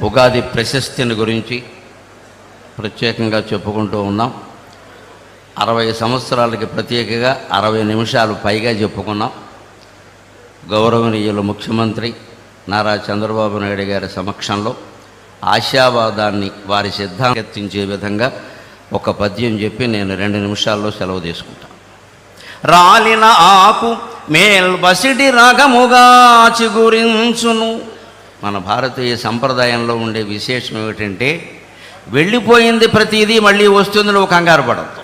ఉగాది ప్రశస్తిని గురించి ప్రత్యేకంగా చెప్పుకుంటూ ఉన్నాం. 60 సంవత్సరాలకి ప్రత్యేకంగా 60 నిమిషాలు పైగా చెప్పుకున్నాం. గౌరవనీయులు ముఖ్యమంత్రి నారా చంద్రబాబు నాయుడు గారి సమక్షంలో ఆశావాదాన్ని వారి సిద్ధాంతించే విధంగా ఒక పద్యం చెప్పి నేను 2 నిమిషాల్లో సెలవు తీసుకుంటాను. రాలిన ఆకు మేల్బసిడి రాగముగా చిగురించును. మన భారతీయ సంప్రదాయంలో ఉండే విశేషం ఏమిటంటే, వెళ్ళిపోయింది ప్రతిదీ మళ్ళీ వస్తుంది, నువ్వు కంగారు పడద్దు.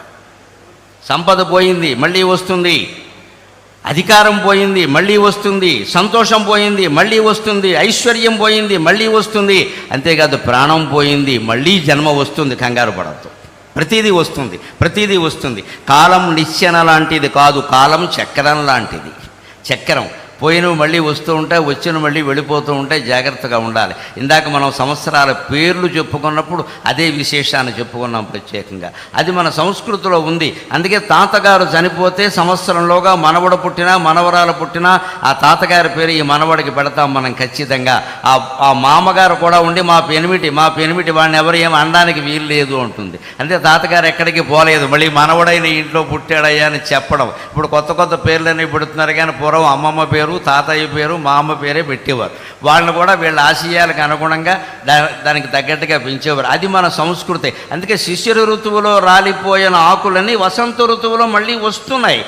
సంపద పోయింది మళ్ళీ వస్తుంది, అధికారం పోయింది మళ్ళీ వస్తుంది, సంతోషం పోయింది మళ్ళీ వస్తుంది, ఐశ్వర్యం పోయింది మళ్ళీ వస్తుంది. అంతేకాదు ప్రాణం పోయింది మళ్ళీ జన్మ వస్తుంది, కంగారు పడద్దు. ప్రతిదీ వస్తుంది, ప్రతిదీ వస్తుంది. కాలం నిచ్చెన లాంటిది కాదు, కాలం చక్రం లాంటిది. చక్రం పోయినవి మళ్ళీ వస్తూ ఉంటాయి, వచ్చిన మళ్ళీ వెళ్ళిపోతూ ఉంటాయి. జాగ్రత్తగా ఉండాలి. ఇందాక మనం సంవత్సరాల పేర్లు చెప్పుకున్నప్పుడు అదే విశేషాన్ని చెప్పుకున్నాం ప్రత్యేకంగా. అది మన సంస్కృతిలో ఉంది. అందుకే తాతగారు చనిపోతే సంవత్సరంలోగా మనవడు పుట్టినా మనవరాలు పుట్టినా ఆ తాతగారి పేరు ఈ మనవడికి పెడతాం మనం ఖచ్చితంగా. ఆ మామగారు కూడా ఉండి మా పెనిమిటి వాడిని ఎవరు ఏమి అనడానికి వీలు లేదు అంటుంది. అంటే తాతగారు ఎక్కడికి పోలేదు, మళ్ళీ మనవడైన ఇంట్లో పుట్టాడయ్యా అని చెప్పడం. ఇప్పుడు కొత్త కొత్త పేర్లన్నీ పెడుతున్నారు, కానీ పూర్వం అమ్మమ్మ పేరు, తాతయ్య పేరు, మా అమ్మ పేరే పెట్టేవారు. వాళ్ళని కూడా వీళ్ళ ఆశయాలకు అనుగుణంగా దానికి తగ్గట్టుగా పెంచేవారు. అది మన సంస్కృతి. అందుకే శిశిర ఋతువులో రాలిపోయిన ఆకులన్నీ వసంత ఋతువులో మళ్ళీ వస్తున్నాయి.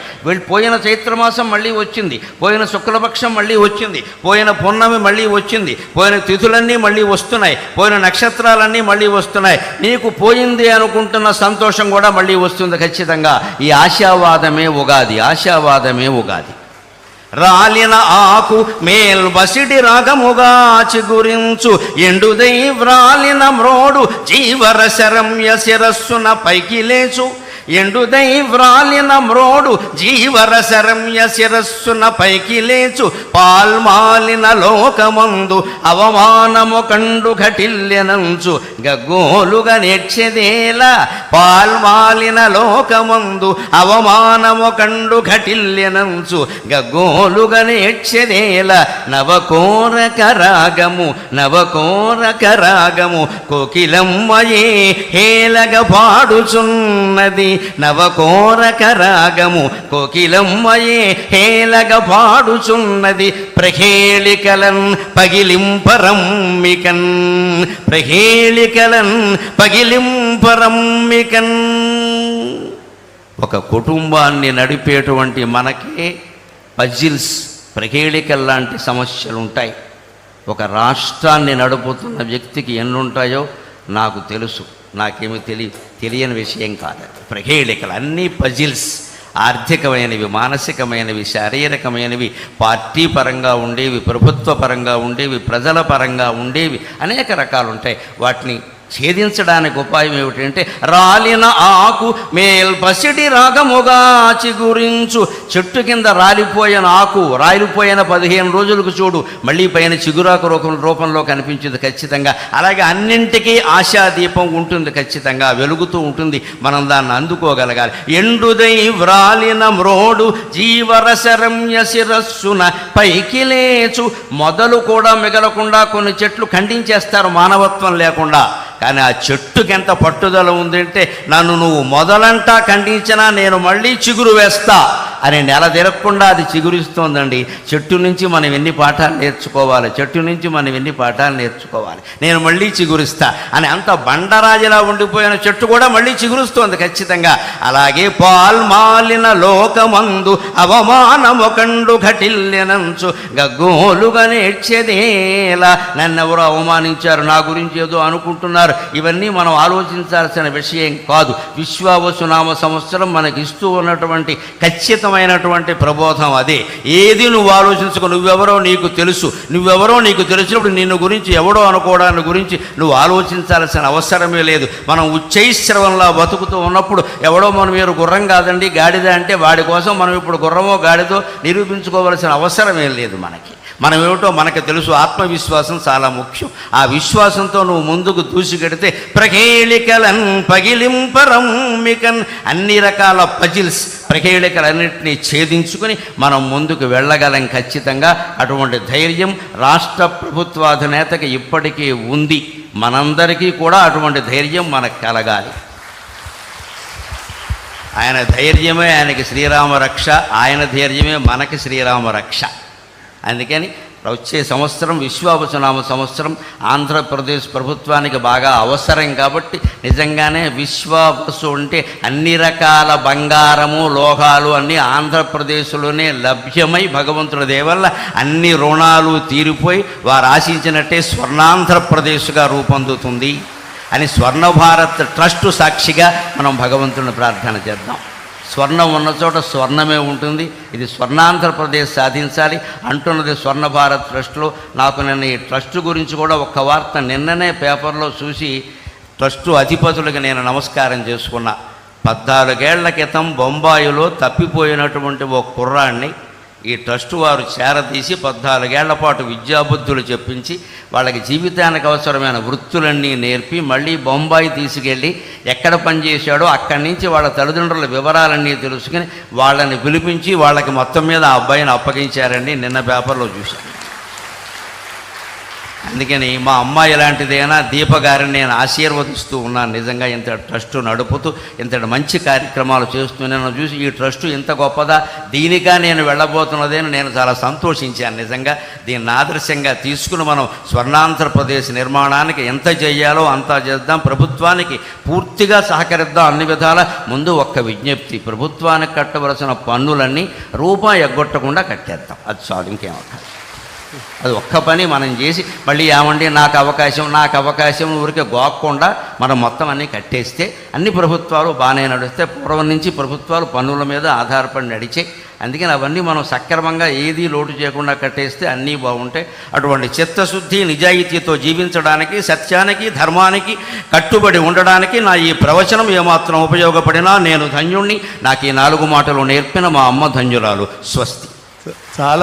పోయిన చైత్రమాసం మళ్ళీ వచ్చింది, పోయిన శుక్లపక్షం మళ్ళీ వచ్చింది, పోయిన పున్నమి మళ్ళీ వచ్చింది, పోయిన తిథులన్నీ మళ్ళీ వస్తున్నాయి, పోయిన నక్షత్రాలన్నీ మళ్ళీ వస్తున్నాయి. నీకు పోయింది అనుకుంటున్న సంతోషం కూడా మళ్ళీ వస్తుంది ఖచ్చితంగా. ఈ ఆశావాదమే ఉగాది, ఆశావాదమే ఉగాది. రాలిన ఆకు మేల్బసిడి రాగముగా చిగురించు, ఎండుదై వ్రాలిన మ్రోడు జీవర శరమ్య శిరస్సున పైకి లేచు. ఎండుదై వ్రాలిన మ్రోడు జీవర శరమ్య శిరస్సున పైకి లేచు. పాల్మాలిన లోకమందు అవమానము కండు ఘటిల్యనంచు, గగ్గోలుగా నేర్చెదేలా. పాల్మాలిన లోకమందు అవమానము కండు ఘటిల్యనంచు, గగ్గోలుగా నేర్చెదేలా. నవకోరక రాగము నవకోరక రాగము కోకిలమ్మయే హేలగ పాడుచున్నది. నవకోరక రాగము కోకిలమ్మయే హేలగ పాడుచున్నది. ప్రహేళికలన్ పగిలింపరమ్మికన్, ప్రహేళికలన్ పగిలింపరమ్మికన్. ఒక కుటుంబాన్ని నడిపేటువంటి మనకే పజిల్స్, ప్రహేళికల్ లాంటి సమస్యలు ఉంటాయి. ఒక రాష్ట్రాన్ని నడుపుతున్న వ్యక్తికి ఎన్నుంటాయో నాకు తెలుసు, నాకేమీ తెలియని విషయం కాదు. ప్రహేళికలు అన్నీ పజిల్స్, ఆర్థికమైనవి, మానసికమైనవి, శారీరకమైనవి, పార్టీ పరంగా ఉండేవి, ప్రభుత్వ పరంగా ఉండేవి, ప్రజల పరంగా ఉండేవి, అనేక రకాలు ఉంటాయి. వాటిని ఛేదించడానికి ఉపాయం ఏమిటంటే, రాలిన ఆకు మేల్పసిడి రాగముగా చిగురించు. చెట్టు కింద రాలిపోయిన ఆకు రాలిపోయిన 15 రోజులకు చూడు మళ్ళీ పైన చిగురాకు రూపంలో కనిపించింది ఖచ్చితంగా. అలాగే అన్నింటికీ ఆశాదీపం ఉంటుంది, ఖచ్చితంగా వెలుగుతూ ఉంటుంది. మనం దాన్ని అందుకోగలగాలి. ఎండుదై వ్రాలిన మ్రోడు జీవరశరమ్య శిరస్సున పైకి లేచు. మొదలు కూడా మిగలకుండా కొన్ని చెట్లు ఖండించేస్తారు మానవత్వం లేకుండా. కానీ ఆ చెట్టుకి ఎంత పట్టుదల ఉందంటే, నన్ను నువ్వు మొదలంటా ఖండించినా నేను మళ్ళీ చిగురు వేస్తా అని నెల తిరగకుండా అది చిగురిస్తోందండి. చెట్టు నుంచి మనం ఎన్ని పాఠాలు నేర్చుకోవాలి, చెట్టు నుంచి మనం ఎన్ని పాఠాలు నేర్చుకోవాలి. నేను మళ్ళీ చిగురిస్తా అని అంత బండరాజులా ఉండిపోయిన చెట్టు కూడా మళ్ళీ చిగురుస్తోంది ఖచ్చితంగా. అలాగే పాల్మాలిన లోకమందు అవమానము కండు ఘటిల్యనంచు, గగ్గోలుగా నేర్చెదేలా. నన్నెవరో అవమానించారు, నా గురించి ఏదో అనుకుంటున్నారు. ఇవన్నీ మనం ఆలోచించాల్సిన విషయం కాదు. విశ్వావసునామ సంవత్సరం మనకి ఇస్తూ ఉన్నటువంటి ఖచ్చితమైనటువంటి ప్రబోధం అదే. ఏది నువ్వు ఆలోచించుకో, నువ్వెవరో నీకు తెలుసు. నువ్వెవరో నీకు తెలిసినప్పుడు నిన్ను గురించి ఎవడో అనుకోవడాన్ని గురించి నువ్వు ఆలోచించాల్సిన అవసరమే లేదు. మనం ఉచ్చైశ్రవంలా బతుకుతూ ఉన్నప్పుడు ఎవడో మనం మీరు గుర్రం కాదండి గాడిద అంటే వాడి కోసం మనం ఇప్పుడు గుర్రమో గాడిదో నిరూపించుకోవాల్సిన అవసరమే లేదు మనకి. మనం ఏమిటో మనకు తెలుసు, ఆత్మవిశ్వాసం చాలా ముఖ్యం. ఆ విశ్వాసంతో నువ్వు ముందుకు దూసుకెడితే ప్రకేళికలన్ పగిలింపరమ్మికన్, అన్ని రకాల పజిల్స్ ప్రకేళికలన్నింటినీ ఛేదించుకొని మనం ముందుకు వెళ్ళగలం ఖచ్చితంగా. అటువంటి ధైర్యం రాష్ట్ర ప్రభుత్వాధినేతకి ఇప్పటికీ ఉంది. మనందరికీ కూడా అటువంటి ధైర్యం మనకు కలగాలి. ఆయన ధైర్యమే ఆయనకి శ్రీరామ రక్ష, ఆయన ధైర్యమే మనకి శ్రీరామ రక్ష. అందుకని వచ్చే సంవత్సరం విశ్వావసునామ సంవత్సరం ఆంధ్రప్రదేశ్ ప్రభుత్వానికి బాగా అవసరం. కాబట్టి నిజంగానే విశ్వావసు అంటే అన్ని రకాల బంగారము లోహాలు అన్నీ ఆంధ్రప్రదేశ్లోనే లభ్యమై భగవంతుడి దయ వల్ల అన్ని రుణాలు తీరిపోయి వారు ఆశించినట్టే స్వర్ణాంధ్రప్రదేశ్గా రూపొందుతుంది అని స్వర్ణ భారత్ ట్రస్ట్ సాక్షిగా మనం భగవంతుని ప్రార్థన చేద్దాం. స్వర్ణం ఉన్న చోట స్వర్ణమే ఉంటుంది. ఇది స్వర్ణాంధ్రప్రదేశ్ సాధించాలి అంటున్నది స్వర్ణ భారత్ ట్రస్ట్లో. నాకు నిన్న ఈ ట్రస్ట్ గురించి కూడా ఒక వార్త నిన్ననే పేపర్లో చూసి ట్రస్టు అధిపతులకు నేను నమస్కారం చేసుకున్నా. 14 ఏళ్ల క్రితం బొంబాయిలో తప్పిపోయినటువంటి ఒక కుర్రాన్ని ఈ ట్రస్టు వారు చేరదీసి 14 ఏళ్ల పాటు విద్యాబుద్ధులు చెప్పించి వాళ్ళకి జీవితానికి అవసరమైన వృత్తులన్నీ నేర్పి మళ్ళీ బొంబాయి తీసుకెళ్ళి ఎక్కడ పనిచేశాడో అక్కడి నుంచి వాళ్ళ తల్లిదండ్రుల వివరాలన్నీ తెలుసుకుని వాళ్ళని పిలిపించి వాళ్ళకి మొత్తం మీద ఆ అబ్బాయిని అప్పగించారండి. నిన్న పేపర్లో చూశాను. అందుకని మా అమ్మాయి ఇలాంటిదైనా దీప గారిని నేను ఆశీర్వదిస్తూ ఉన్నాను. నిజంగా ఇంత ట్రస్టు నడుపుతూ ఇంతటి మంచి కార్యక్రమాలు చేస్తూ నేను చూసి ఈ ట్రస్టు ఇంత గొప్పదా, దీనిగా నేను వెళ్ళబోతున్నదేని నేను చాలా సంతోషించాను. నిజంగా దీన్ని ఆదర్శంగా తీసుకుని మనం స్వర్ణాంధ్రప్రదేశ్ నిర్మాణానికి ఎంత చేయాలో అంతా చేద్దాం. ప్రభుత్వానికి పూర్తిగా సహకరిద్దాం అన్ని విధాల. ముందు ఒక్క విజ్ఞప్తి, ప్రభుత్వానికి కట్టవలసిన పన్నులన్నీ రూపాయి ఎగ్గొట్టకుండా కట్టేద్దాం. అది చాలు, ఇంకేమవుతుంది. అది ఒక్క పని మనం చేసి మళ్ళీ ఏమండి నాకు అవకాశం ఊరికే గోక్కుండా మనం మొత్తం అన్నీ కట్టేస్తే అన్ని ప్రభుత్వాలు బాగానే నడిస్తే. పూర్వం నుంచి ప్రభుత్వాలు పన్నుల మీద ఆధారపడి నడిచాయి. అందుకని అవన్నీ మనం సక్రమంగా ఏదీ లోటు చేయకుండా కట్టేస్తే అన్నీ బాగుంటాయి. అటువంటి చిత్తశుద్ధి నిజాయితీతో జీవించడానికి, సత్యానికి ధర్మానికి కట్టుబడి ఉండడానికి నా ఈ ప్రవచనం ఏమాత్రం ఉపయోగపడినా నేను ధన్యుణ్ణి. నాకు ఈ 4 మాటలు నేర్పిన మా అమ్మ ధన్యురాలు. స్వస్తి. చాలా